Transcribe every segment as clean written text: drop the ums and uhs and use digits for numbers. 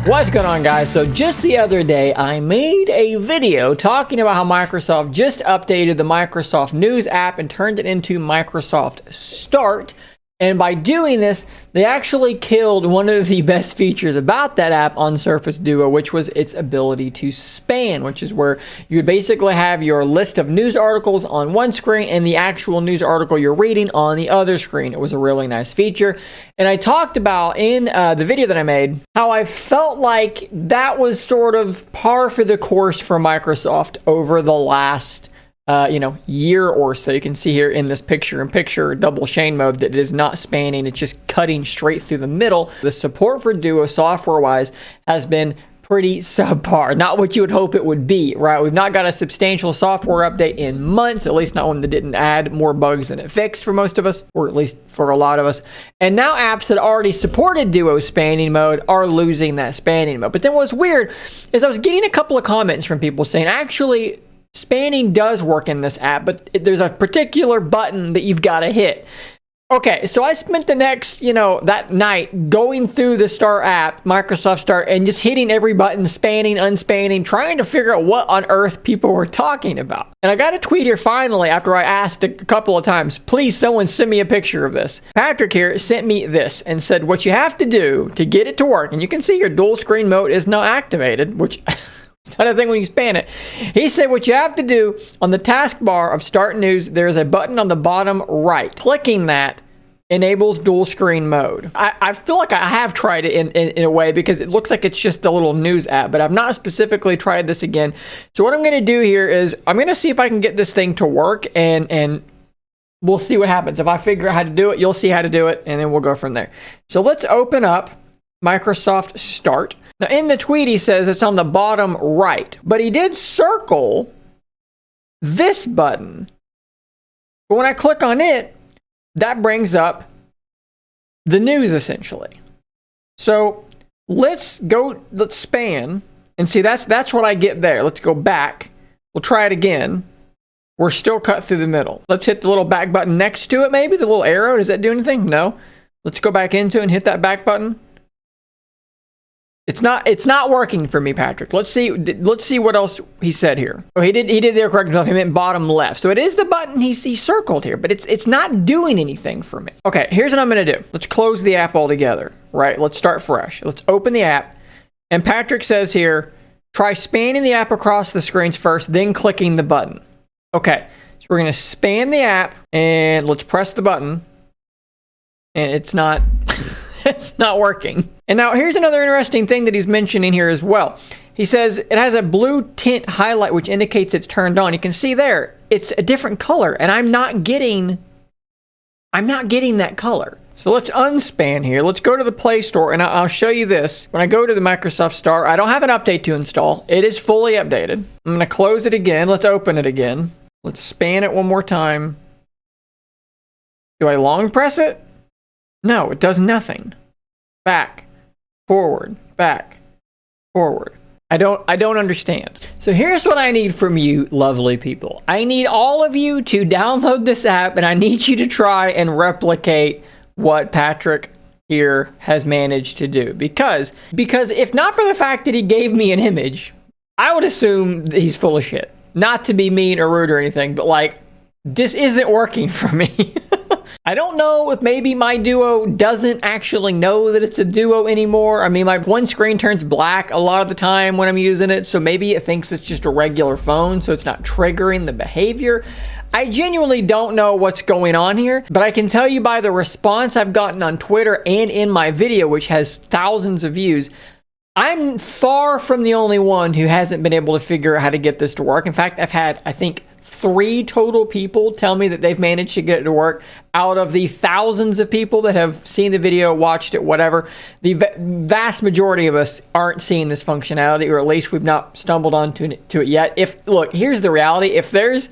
What's going on, guys? So just the other day, I made a video talking about how Microsoft just updated the Microsoft News app and turned it into Microsoft Start. And by doing this, they actually killed one of the best features about that app on Surface Duo, which was its ability to span, which is where you basically have your list of news articles on one screen and the actual news article you're reading on the other screen. It was a really nice feature. And I talked about in the video that I made how I felt like that was sort of par for the course for Microsoft over the last year or so. You can see here in this picture-in-picture double chain mode that it is not spanning, it's just cutting straight through the middle. The support for Duo software-wise has been pretty subpar. Not what you would hope it would be, right? We've not got a substantial software update in months, at least not one that didn't add more bugs than it fixed for most of us, or at least for a lot of us. And now apps that already supported Duo spanning mode are losing that spanning mode. But then what's weird is I was getting a couple of comments from people saying, actually, spanning does work in this app, but there's a particular button that you've got to hit. Okay, so I spent the next, that night going through the Start app, Microsoft Start, and just hitting every button, spanning, unspanning, trying to figure out what on earth people were talking about. And I got a tweet here finally after I asked a couple of times, please someone send me a picture of this. Patrick here sent me this and said, what you have to do to get it to work, and you can see your dual screen mode is now activated, which... Another thing when you span it. He said what you have to do on the taskbar of Start News, there's a button on the bottom right. Clicking that enables dual screen mode. I feel like I have tried it in a way because it looks like it's just a little news app, but I've not specifically tried this again. So what I'm going to do here is I'm going to see if I can get this thing to work and we'll see what happens. If I figure out how to do it, you'll see how to do it, and then we'll go from there. So let's open up Microsoft Start. Now, in the tweet, he says it's on the bottom right, but he did circle this button. But when I click on it, that brings up the news, essentially. So let's span and see, that's what I get there. Let's go back. We'll try it again. We're still cut through the middle. Let's hit the little back button next to it, maybe the little arrow. Does that do anything? No. Let's go back into it and hit that back button. It's not working for me, Patrick. Let's see what else he said here. Oh, he did there correct himself. He meant bottom left. So it is the button he circled here, but it's not doing anything for me. Okay, here's what I'm gonna do. Let's close the app altogether, right? Let's start fresh. Let's open the app. And Patrick says here, try spanning the app across the screens first, then clicking the button. Okay, so we're gonna span the app and let's press the button. And it's not it's not working. And now here's another interesting thing that he's mentioning here as well. He says it has a blue tint highlight which indicates it's turned on. You can see there, it's a different color, and I'm not getting that color. So let's unspan here. Let's go to the Play Store, and I'll show you this. When I go to the Microsoft Start, I don't have an update to install. It is fully updated. I'm gonna close it again. Let's open it again. Let's span it one more time. Do I long press it? No, it does nothing. Back, forward, back, forward. I don't understand. So here's what I need from you lovely people. I need all of you to download this app, and I need you to try and replicate what Patrick here has managed to do. Because if not for the fact that he gave me an image, I would assume that he's full of shit. Not to be mean or rude or anything, but like, this isn't working for me. I don't know if maybe my Duo doesn't actually know that it's a Duo anymore. I mean, my one screen turns black a lot of the time when I'm using it, so maybe it thinks it's just a regular phone, so it's not triggering the behavior. I genuinely don't know what's going on here, but I can tell you by the response I've gotten on Twitter and in my video, which has thousands of views, I'm far from the only one who hasn't been able to figure out how to get this to work. In fact, I've had, I think, 3 total people tell me that they've managed to get it to work out of the thousands of people that have seen the video, watched it, whatever. The vast majority of us aren't seeing this functionality, or at least we've not stumbled onto it yet. Look, here's the reality. If there's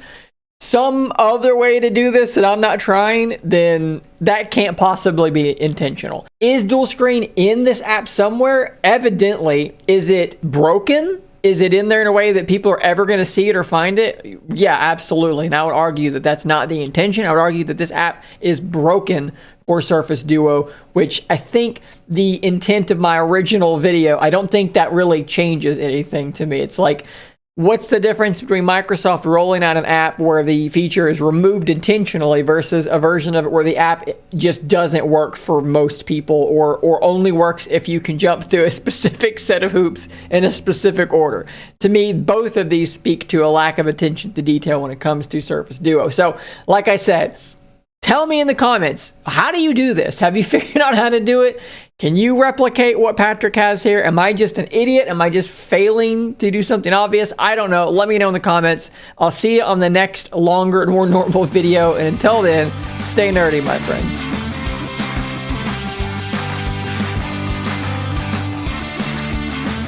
some other way to do this that I'm not trying, then that can't possibly be intentional. Is dual screen in this app somewhere? Evidently. Is it broken? Is it in there in a way that people are ever going to see it or find it? Yeah, absolutely. And I would argue that that's not the intention. I would argue that this app is broken or Surface Duo, which I think the intent of my original video, I don't think that really changes anything to me. It's like, what's the difference between Microsoft rolling out an app where the feature is removed intentionally versus a version of it where the app just doesn't work for most people, or only works if you can jump through a specific set of hoops in a specific order? To me, both of these speak to a lack of attention to detail when it comes to Surface Duo. So, like I said, tell me in the comments, how do you do this? Have you figured out how to do it? Can you replicate what Patrick has here? Am I just an idiot? Am I just failing to do something obvious? I don't know. Let me know in the comments. I'll see you on the next longer and more normal video. And until then, stay nerdy, my friends.